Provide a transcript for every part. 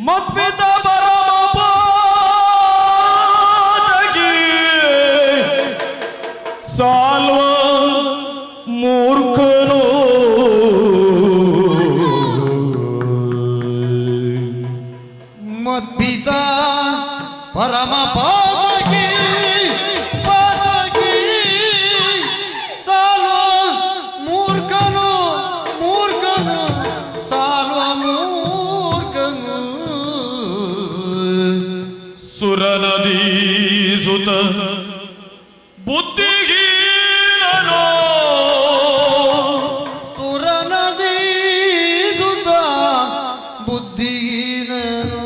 ಮತ್ಪಿತ ಸಾಲ್ವ ಮೂರ್ಖನು ಮತ್ಪಿತ ಪರಮ ಪಾದಗಿ ಪಾದಗಿ ಸಾಲ್ವ ಮೂರ್ಖನು ಮೂರ್ಖನು ಸಾಲ್ವ ಮೂರ್ಖನು ಸುರನದಿ ಸುತ ಬುದ್ಧಿಹೀನನೋ ಸುರನದಿ ಸುತ ಬುದ್ಧಿಹೀನನೋ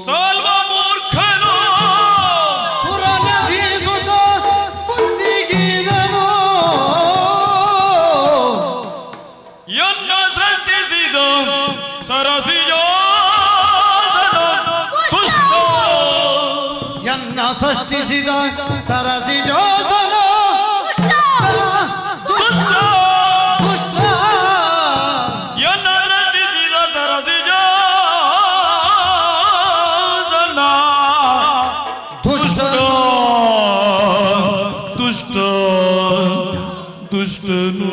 ಸಾಲ್ವ ಮೂರ್ಖನೋ ಸುರನದಿ ಸುತ ಬುದ್ಧಿಹೀನನೋ ಎನ್ನ ಸೃಷ್ಟಿಸಿದ ಸರಸಿಯೋ ಎನ್ನ ಸೃಷ್ಟಿಸಿದ ಸರದಿ ಜೋದನ ದುಷ್ಟ ಎನ್ನ ಸೃಷ್ಟಿಸಿದ ಸರಸಿಯ ದುಷ್ಟ ದುಷ್ಟ ದುಷ್ಟನು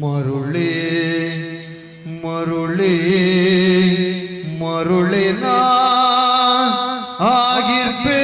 ಮರುಳಿ ಮರುಳಿ ಮರುಳಿನ ಆಗಿರ್ಬೇ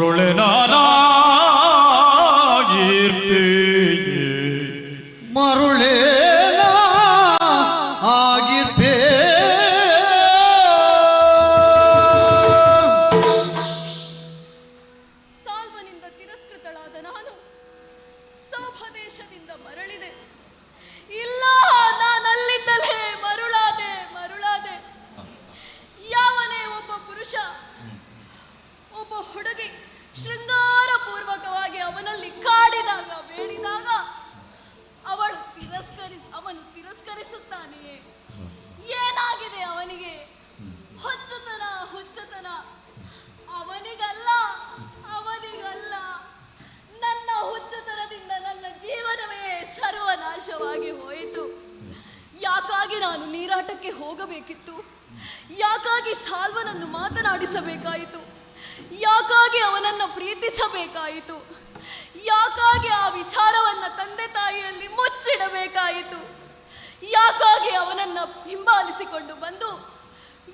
ಮರುಳೆ ಮರುಳೇನ ಆಗಿರ್ಬೇ ಸಾಲ್ವನಿಂದ ತಿರಸ್ಕೃತಳಾದ ನಾನು ಸೌಭದೇಶದಿಂದ ಮರಳಿದೆ. ಇಲ್ಲ, ನಾನಲ್ಲಿಂದಲೇ ಮರುಳಾದೆ. ಯಾವನೇ ಒಬ್ಬ ಪುರುಷ ಒಬ್ಬ ಹುಡುಗಿ ಶೃಂಗಾರ ಪೂರ್ವಕವಾಗಿ ಅವನಲ್ಲಿ ಕಾಡಿದಾಗ ಬೇಡಿದಾಗ ಅವನು ತಿರಸ್ಕರಿಸುತ್ತಾನೆಯೇ? ಏನಾಗಿದೆ ಅವನಿಗೆ? ಹುಚ್ಚುತನ ಅವನಿಗಲ್ಲ. ನನ್ನ ಹುಚ್ಚುತನದಿಂದ ನನ್ನ ಜೀವನವೇ ಸರ್ವನಾಶವಾಗಿ ಹೋಯಿತು. ಯಾಕಾಗಿ ನಾನು ನೀರಾಟಕ್ಕೆ ಹೋಗಬೇಕಿತ್ತು? ಯಾಕಾಗಿ ಸಾಲ್ವನನ್ನು ಮಾತನಾಡಿಸಬೇಕಾಯಿತು? ಯಾಕಾಗಿ ಅವನನ್ನು ಪ್ರೀತಿಸಬೇಕಾಯಿತು? ಯಾಕಾಗಿ ಆ ವಿಚಾರವನ್ನು ತಂದೆ ತಾಯಿಯಲ್ಲಿ ಮುಚ್ಚಿಡಬೇಕಾಯಿತು? ಯಾಕಾಗಿ ಅವನನ್ನು ಹಿಂಬಾಲಿಸಿಕೊಂಡು ಬಂದು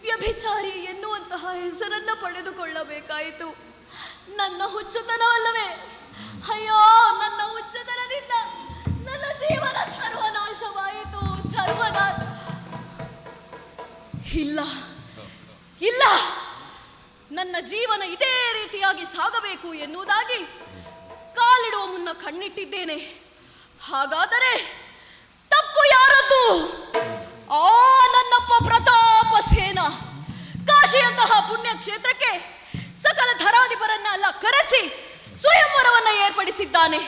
ವ್ಯಭಿಚಾರಿ ಎನ್ನುವಂತಹ ಹೆಸರನ್ನು ಪಡೆದುಕೊಳ್ಳಬೇಕಾಯಿತು? ನನ್ನ ಹುಚ್ಚುತನವಲ್ಲವೇ? ಅಯ್ಯೋ, ನನ್ನ ಹುಚ್ಚುತನದಿಂದ ನನ್ನ ಜೀವನ ಸರ್ವನಾಶವಾಯಿತು. ಇಲ್ಲ, ನನ್ನ ಜೀವನ ಇದೇ ರೀತಿಯಾಗಿ ಸಾಗಬೇಕು ಎನ್ನುವುದಾಗಿ ಕಾಲಿಡುವ ಮುನ್ನ ಕಣ್ಣಿಟ್ಟಿದ್ದೇನೆ. ಹಾಗಾದರೆ ತಪ್ಪು ಯಾರದ್ದು? ನನ್ನಪ್ಪ ಪ್ರತಾಪ ಸೇನ ಕಾಶಿಯಂತಹ ಪುಣ್ಯ ಕ್ಷೇತ್ರಕ್ಕೆ ಸಕಲ ಧರಾಧಿಪರನ್ನೆಲ್ಲ ಕರೆಸಿ ಸ್ವಯಂವರವನ್ನು ಏರ್ಪಡಿಸಿದ್ದಾನೆ.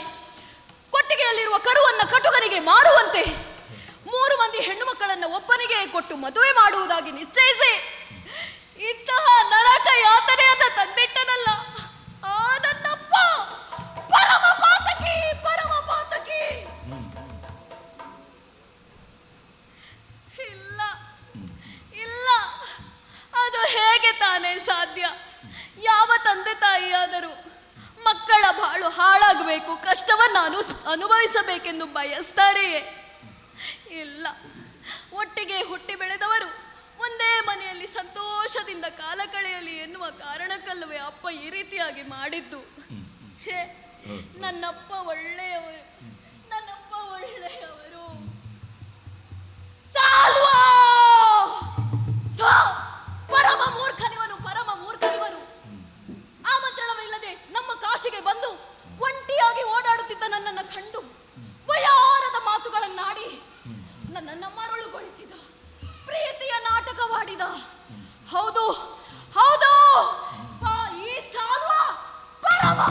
ಕೊಟ್ಟಿಗೆಯಲ್ಲಿರುವ ಕರುವನ್ನು ಕಟುಕನಿಗೆ ಮಾರುವಂತೆ 3 ಮಂದಿ ಹೆಣ್ಣು ಮಕ್ಕಳನ್ನು ಒಬ್ಬನಿಗೆ ಕೊಟ್ಟು ಮದುವೆ ಮಾಡುವುದಾಗಿ ನಿಶ್ಚಯಿಸಿ ಇಂತಹ ನರಕ ಯಾತನೆಯನ್ನು ತಂದಿಟ್ಟನಲ್ಲ ನನ್ನಪ್ಪ. ಪರಮ ಪಾತಕಿ. ಇಲ್ಲ, ಅದು ಹೇಗೆ ತಾನೇ ಸಾಧ್ಯ? ಯಾವ ತಂದೆ ತಾಯಿಯಾದರೂ ಮಕ್ಕಳ ಬಾಳು ಹಾಳಾಗಬೇಕು, ಕಷ್ಟವನ್ನು ಅನುಭವಿಸಬೇಕೆಂದು ಬಯಸ್ತಾರೆಯೇ? ಇಲ್ಲ, ಒಟ್ಟಿಗೆ ಹುಟ್ಟಿ ಬೆಳೆದವರು ಒಂದೇ ಮನೆಯಲ್ಲಿ ಸಂತೋಷದಿಂದ ಕಾಲ ಕಳೆಯಲಿ ಎನ್ನುವ ಕಾರಣಕ್ಕಲ್ಲವೇ ಅಪ್ಪ ಈ ರೀತಿಯಾಗಿ ಮಾಡಿದ್ದು. ಛೇ, ನನ್ನಪ್ಪ ಒಳ್ಳೆಯವರು. ಸಾಲ್ವಾ! ಪರಮ ಮೂರ್ಖನಿವನು.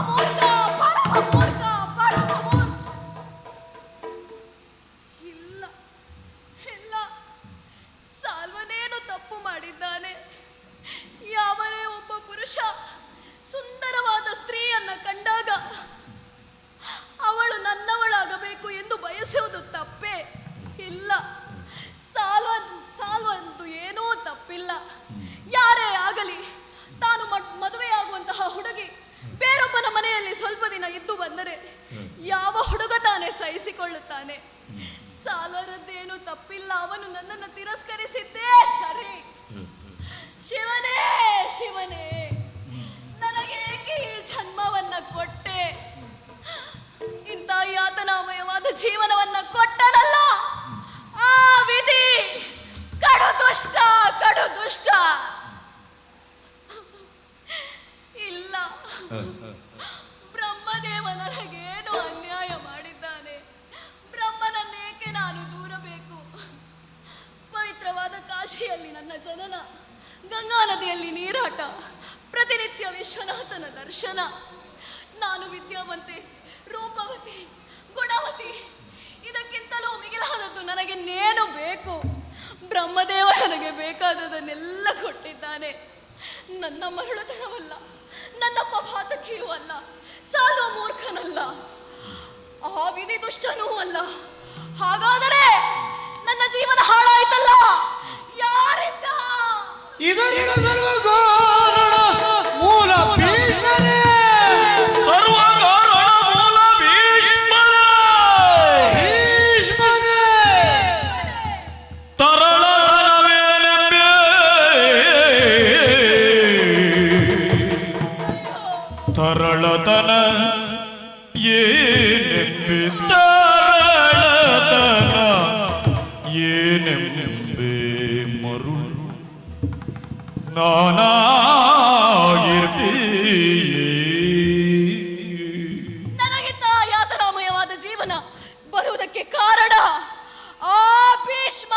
ಮೂರ್ಖ, ಪರಮ ಮೂರ್ಖ, ಪರಮ ಮೂರ್ಖ. ಇಲ್ಲ ಇಲ್ಲ, ಸಾಲ್ವನೇನು ತಪ್ಪು ಮಾಡಿದ್ದಾನೆ? ಯಾವನೇ ಒಬ್ಬ ಪುರುಷ ಸುಂದರವಾದ ಸ್ತ್ರೀಯನ್ನ ಕಂಡಾಗ ಅವಳು ನನ್ನವಳಾಗಬೇಕು ಎಂದು ಬಯಸುವುದು ತಪ್ಪೇ? ಇಲ್ಲ, ಸಾಲ್ವಂದು ಏನೂ ತಪ್ಪಿಲ್ಲ. ಯಾರೇ ಆಗಲಿ ತಾನು ಮದುವೆಯಾಗುವಂತಹ ಹುಡುಗಿ ಬೇರೊಬ್ಬನ ಮನೆಯಲ್ಲಿ ಸ್ವಲ್ಪ ದಿನ ಇದ್ದು ಬಂದರೆ ಯಾವ ಹುಡುಗ ತಾನೇ ಸಹಿಸಿಕೊಳ್ಳುತ್ತಾನೆ? ಸಾಲ್ವರದ್ದೇನು ತಪ್ಪಿಲ್ಲ, ಅವನು ನನ್ನನ್ನು ತಿರಸ್ಕರಿಸಿದ್ದೇ ಸರಿ. ಶಿವನೇ ಶಿವನೇ, ನನಗೆ ಏಕೆ ಈ ಜನ್ಮವನ್ನ ಕೊಟ್ಟೆ? ಇಂಥ ಯಾತನಾಮಯವಾದ ಜೀವನವನ್ನ ಕೊಟ್ಟನಲ್ಲ ಆ ವಿಧಿ. ಕಡು ದುಷ್ಟ, ಕಡು ದುಷ್ಟ. ಇಲ್ಲ, ಬ್ರಹ್ಮದೇವ ನನಗೇನು ಅನ್ಯಾಯ ಮಾಡಿದ್ದಾನೆ? ಬ್ರಹ್ಮನನ್ನೇಕೆ ನಾನು ದೂರಬೇಕು? ಪವಿತ್ರವಾದ ಕಾಶಿಯಲ್ಲಿ ನನ್ನ ಜನನ, ಗಂಗಾ ನದಿಯಲ್ಲಿ ನೀರಾಟ, ಪ್ರತಿನಿತ್ಯ ವಿಶ್ವನಾಥನ ದರ್ಶನ. ನಾನು ವಿದ್ಯಾವಂತೆ, ರೂಪವತಿ, ಗುಣವತಿ. ಇದಕ್ಕಿಂತಲೂ ಮಿಗಿಲಾದದ್ದು ನನಗಿನ್ನೇನು ಬೇಕು? ಬ್ರಹ್ಮದೇವ ನನಗೆ ಬೇಕಾದದನ್ನೆಲ್ಲ ಕೊಟ್ಟಿದ್ದಾನೆ. ನನ್ನ ಮರಳುತನವಲ್ಲ, ನನ್ನಪ್ಪ ಪಾತಕಿಯೂ ಅಲ್ಲ, ಸಾಲ್ವ ಮೂರ್ಖನಲ್ಲ, ಆ ವಿಧಿ ದುಷ್ಟನೂ ಅಲ್ಲ. ಹಾಗಾದರೆ ನನ್ನ ಜೀವನ ಹಾಳಾಯ್ತಲ್ಲ, ಯಾರಿಂದ? ಇದರಿಂದ ಸರ್ವ ಕಾರಣ ಮೂಲ ಭೀಷ್ಮನೇ. ಸರ್ವ ಕಾರಣ ಮೂಲ ಭೀಷ್ಮನೇ. ಭೀಷ್ಮನೇ. ತರಳತನವೇನೆಂಬೆ ತರಳತನ ಏನೆಂಬೆ ತರಳತನ ಏನೆಂಬೆ ಮರುಳು ನನಗಿಂತ ಯಾತನಾಮಯವಾದ ಜೀವನ ಬರುವುದಕ್ಕೆ ಕಾರಣ ಆ ಭೀಷ್ಮ.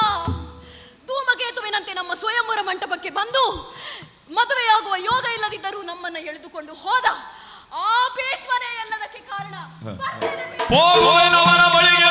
ಧೂಮಕೇತುವಿನಂತೆ ನಮ್ಮ ಸ್ವಯಂವರ ಮಂಟಪಕ್ಕೆ ಬಂದು ಮದುವೆಯಾಗುವ ಯೋಗ ಇಲ್ಲದಿದ್ದರೂ ನಮ್ಮನ್ನ ಎಳೆದುಕೊಂಡು ಹೋದ ಆ ಭೀಷ್ಮನೇ ಎಲ್ಲದಕ್ಕೆ ಕಾರಣ. ಹೋಗುವೆನವನ ಬಳಿಗೆ